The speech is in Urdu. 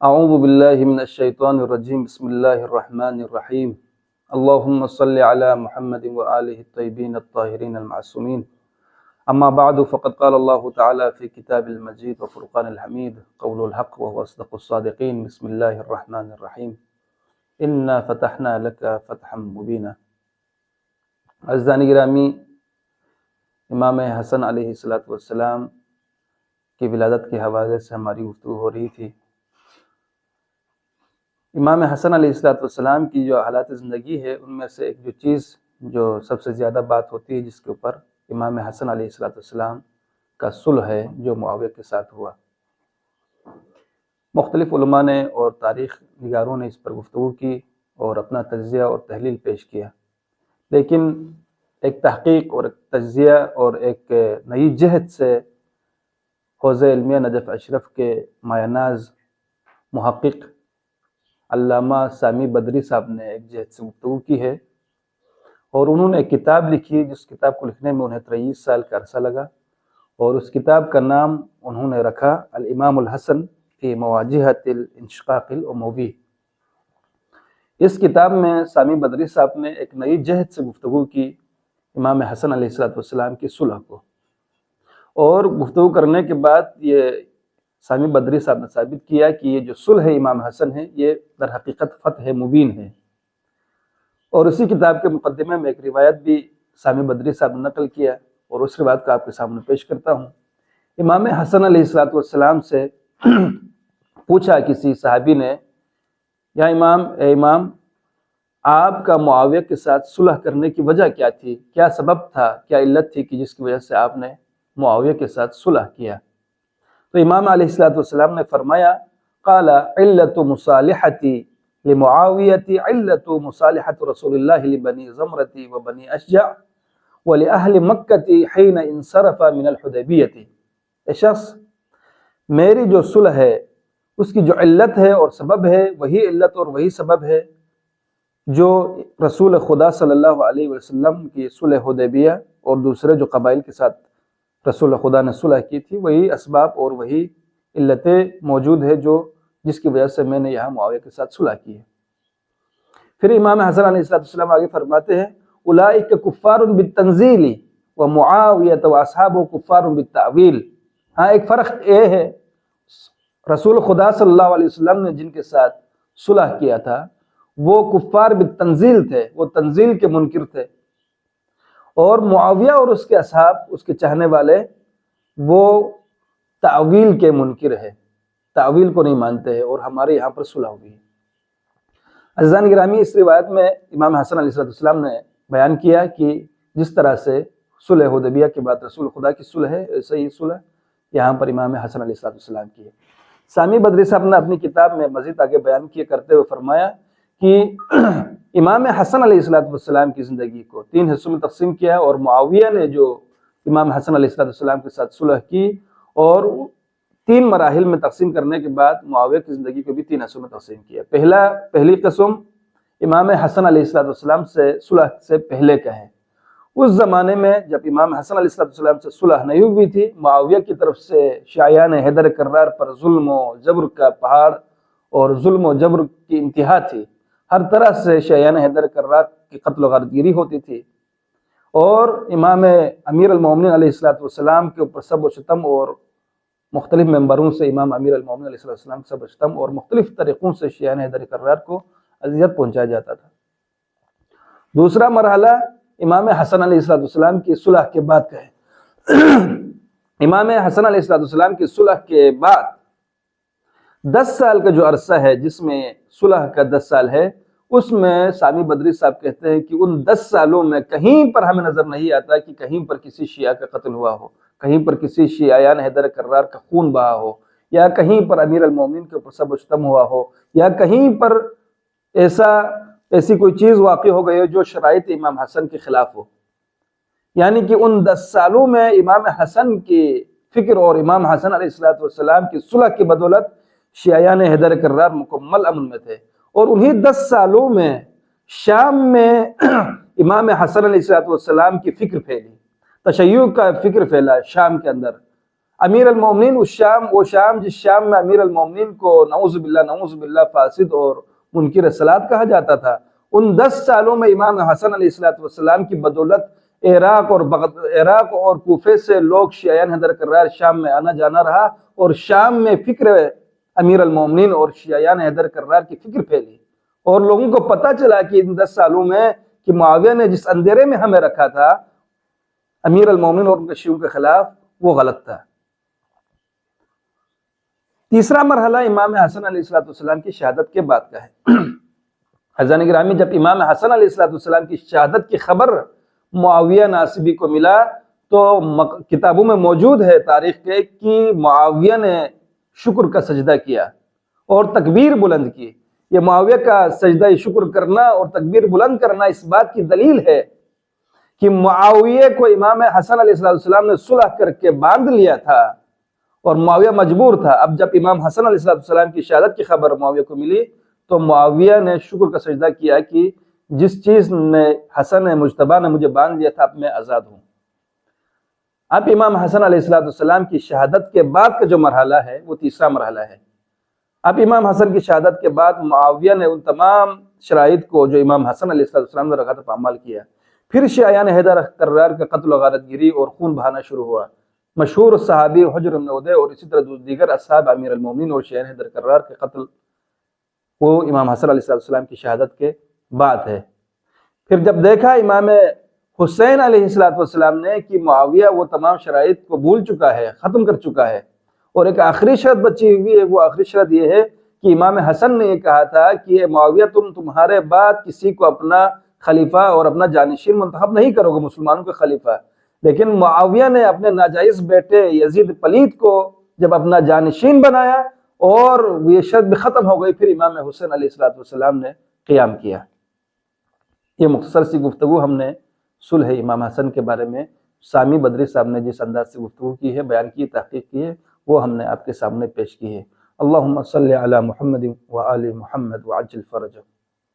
اعوذ باللہ من الشیطان الرجیم بسم اللہ الرحمن الرحیم اللہم صلی علی محمد وآلہ الطیبین الطاہرین المعصومین اما بعد فقد قال اللہ تعالی فی کتاب المجید وفرقان الحمید قول الحق وهو اصدق الصادقین بسم اللہ الرحمن الرحیم انا فتحنا لک فتحا مبینا۔ عزیزان گرامی، امام حسن علیہ السلام کی ولادت کے حوالے سے ہماری گفتگو ہو رہی تھی۔ امام حسن علیہ السلام کی جو حالات زندگی ہے ان میں سے ایک جو چیز جو سب سے زیادہ بات ہوتی ہے جس کے اوپر امام حسن علیہ السلام کا صلح ہے جو معاویہ کے ساتھ ہوا۔ مختلف علماء نے اور تاریخ نگاروں نے اس پر گفتگو کی اور اپنا تجزیہ اور تحلیل پیش کیا، لیکن ایک تحقیق اور ایک تجزیہ اور ایک نئی جہت سے حوزہ علمیہ نجف اشرف کے مایہ ناز محقق علامہ سامی بدری صاحب نے ایک جہت سے گفتگو کی ہے، اور انہوں نے ایک کتاب لکھی جس کتاب کو لکھنے میں انہیں 23 سال کا عرصہ لگا، اور اس کتاب کا نام انہوں نے رکھا الامام الحسن فی مواجہۃ الانشقاق الاموی۔ اس کتاب میں سامی بدری صاحب نے ایک نئی جہت سے گفتگو کی امام حسن علیہ السلام کی صلح کو، اور گفتگو کرنے کے بعد یہ سامی بدری صاحب نے ثابت کیا کہ یہ جو صلح امام حسن ہے یہ در حقیقت فتح مبین ہے۔ اور اسی کتاب کے مقدمے میں ایک روایت بھی سامی بدری صاحب نے نقل کیا، اور اس روایت کو آپ کے سامنے پیش کرتا ہوں۔ امام حسن علیہ السلام سے پوچھا کسی صحابی نے، یا اے امام، آپ کا معاویہ کے ساتھ صلح کرنے کی وجہ کیا تھی؟ کیا سبب تھا، کیا علت تھی کہ جس کی وجہ سے آپ نے معاویہ کے ساتھ صلح کیا؟ تو امام علیہ السلام نے فرمایا، قال علت مصالحتی لمعاویتی علت مصالحت رسول اللہ لبنی زمرتی وبنی اشجع ولأہل مکتی حین انصرف من الحدیبیتی۔ اے شخص، میری جو صلح ہے اس کی جو علت ہے اور سبب ہے وہی علت اور وہی سبب ہے جو رسول خدا صلی اللہ علیہ وسلم کی صلح حدیبیہ اور دوسرے جو قبائل کے ساتھ رسول خدا نے صلح کی تھی وہی اسباب اور وہی علتیں موجود ہے جس کی وجہ سے میں نے یہاں معاویہ کے ساتھ صلح کی ہے۔ پھر امام حسن علیہ السلام آگے فرماتے ہیں، اولئک کفار بالتنزیل ومعاویہ واصحابہ کفار بالتأویل۔ ہاں، ایک فرق یہ ہے، رسول خدا صلی اللہ علیہ وسلم نے جن کے ساتھ صلح کیا تھا وہ کفار بالتنزیل تھے، وہ تنزیل کے منکر تھے، اور معاویہ اور اس کے اصحاب، اس کے چاہنے والے، وہ تعویل کے منکر ہے، تعویل کو نہیں مانتے ہیں، اور ہمارے یہاں پر صلح ہوئی ہے۔ عزیزان گرامی، اس روایت میں امام حسن علیہ السلام نے بیان کیا کہ جس طرح سے صلح حدیبیہ کے بعد رسول خدا کی صلح ہے، ایسے ہی صلح یہاں پر امام حسن علیہ السلام کی ہے۔ سامی بدری صاحب نے اپنی کتاب میں مزید آگے بیان کیے کرتے ہوئے فرمایا کہ امام حسن علیہ السلام کی زندگی کو 3 حصوں میں تقسیم کیا، اور معاویہ نے جو امام حسن علیہ السلام کے ساتھ صلح کی، اور 3 مراحل میں تقسیم کرنے کے بعد معاویہ کی زندگی کو بھی 3 حصوں میں تقسیم کیا۔ پہلی قسم امام حسن علیہ السلام سے صلح سے پہلے کا ہے۔ اس زمانے میں جب امام حسن علیہ السلام سے صلح نہیں ہوئی تھی، معاویہ کی طرف سے شیعان حیدر کرار پر ظلم و جبر کا پہاڑ اور ظلم و جبر کی انتہا تھی۔ ہر طرح سے شیعان حیدر کرار کی قتل و غارت گیری ہوتی تھی، اور امام امیر المومنین علیہ السلام کے اوپر سب و شتم، اور مختلف ممبروں سے امام امیر المومنین علیہ السلام سب و شتم اور مختلف طریقوں سے شیعان حیدر کرار کو اذیت پہنچایا جاتا تھا۔ دوسرا مرحلہ امام حسن علیہ السلام کی صلح کے بعد کا ہے۔ امام حسن علیہ السلام کی صلح کے بعد 10 سال کا جو عرصہ ہے، جس میں صلح کا 10 سال ہے، اس میں سامی بدری صاحب کہتے ہیں کہ ان 10 سالوں میں کہیں پر ہمیں نظر نہیں آتا کہ کہیں پر کسی شیعہ کا قتل ہوا ہو، کہیں پر کسی شیعیان حیدر کرار کا خون بہا ہو، یا کہیں پر امیر المومنین کے اوپر سب و شتم ہوا ہو، یا کہیں پر ایسی کوئی چیز واقع ہو گئی ہو جو شرائط امام حسن کے خلاف ہو۔ یعنی کہ ان 10 سالوں میں امام حسن کی فکر اور امام حسن علیہ السلام کی صلح کی بدولت شیعیان حیدر کرار مکمل امن میں تھے، اور انہی 10 سالوں میں شام میں امام حسن علیہ السلام کی فکر پھیلی، تشیع کا فکر پھیلا شام کے اندر۔ امیر المومنین وہ شام جس شام میں امیر المومنین کو نعوذ باللہ فاسد اور منکر اصلاحات کہا جاتا تھا، ان 10 سالوں میں امام حسن علیہ السلام کی بدولت عراق اور کوفے سے لوگ شیعیان حیدر کرار شام میں آنا جانا رہا، اور شام میں فکر امیر المومنین اور شیعیان حیدر کرار کی فکر پھیلی، اور لوگوں کو پتہ چلا کہ ان 10 سالوں میں کہ معاویہ نے جس اندھیرے میں ہمیں رکھا تھا امیر المومنین اور ان کے شیعوں کے خلاف، وہ غلط تھا۔ تیسرا مرحلہ امام حسن علیہ السلام کی شہادت کے بعد کا ہے۔ حضرات گرامی، جب امام حسن علیہ السلام کی شہادت کی خبر معاویہ ناصبی کو ملا تو کتابوں میں موجود ہے تاریخ کے کہ معاویہ نے شکر کا سجدہ کیا اور تکبیر بلند کی۔ یہ معاویہ کا سجدہ شکر کرنا اور تکبیر بلند کرنا اس بات کی دلیل ہے کہ معاویہ کو امام حسن علیہ السلام نے صلح کر کے باندھ لیا تھا اور معاویہ مجبور تھا۔ اب جب امام حسن علیہ السلام کی شہادت کی خبر معاویہ کو ملی تو معاویہ نے شکر کا سجدہ کیا کہ جس چیز نے حسن مجتبیٰ نے مجھے باندھ لیا تھا، اب میں آزاد ہوں۔ اب امام حسن علیہ السلام کی شہادت کے بعد کا جو مرحلہ ہے وہ تیسرا مرحلہ ہے۔ اب امام حسن کی شہادت کے بعد معاویہ نے ان تمام شرائط کو جو امام حسن علیہ السلام نے رکھا تھا پامال کیا۔ پھر شیعیان حیدر کرار کا قتل و غارت گیری اور خون بہانا شروع ہوا۔ مشہور صحابی حجر بن عدی اور اسی طرح دیگر اصحاب امیر المومنین اور شیعیان حیدر کرار کے قتل وہ امام حسن علیہ السلام کی شہادت کے بعد ہے۔ پھر جب دیکھا امام حسین علیہ السلام نے کہ معاویہ وہ تمام شرائط کو بھول چکا ہے، ختم کر چکا ہے، اور ایک آخری شرط بچی ہوئی ہے، وہ آخری شرط یہ ہے کہ امام حسن نے یہ کہا تھا کہ معاویہ تمہارے بعد کسی کو اپنا خلیفہ اور اپنا جانشین منتخب نہیں کرو گے، مسلمانوں کا خلیفہ، لیکن معاویہ نے اپنے ناجائز بیٹے یزید پلید کو جب اپنا جانشین بنایا اور یہ شرط بھی ختم ہو گئی، پھر امام حسین علیہ السلام نے قیام کیا۔ یہ مختصر سی گفتگو ہم نے صلح امام حسن کے بارے میں سامی بدری صاحب نے جس انداز سے گفتگو کی ہے، بیان کی، تحقیق کی ہے، وہ ہم نے آپ کے سامنے پیش کی ہے۔ اللہم صلی علی محمد وآل محمد وعجل فرجہ۔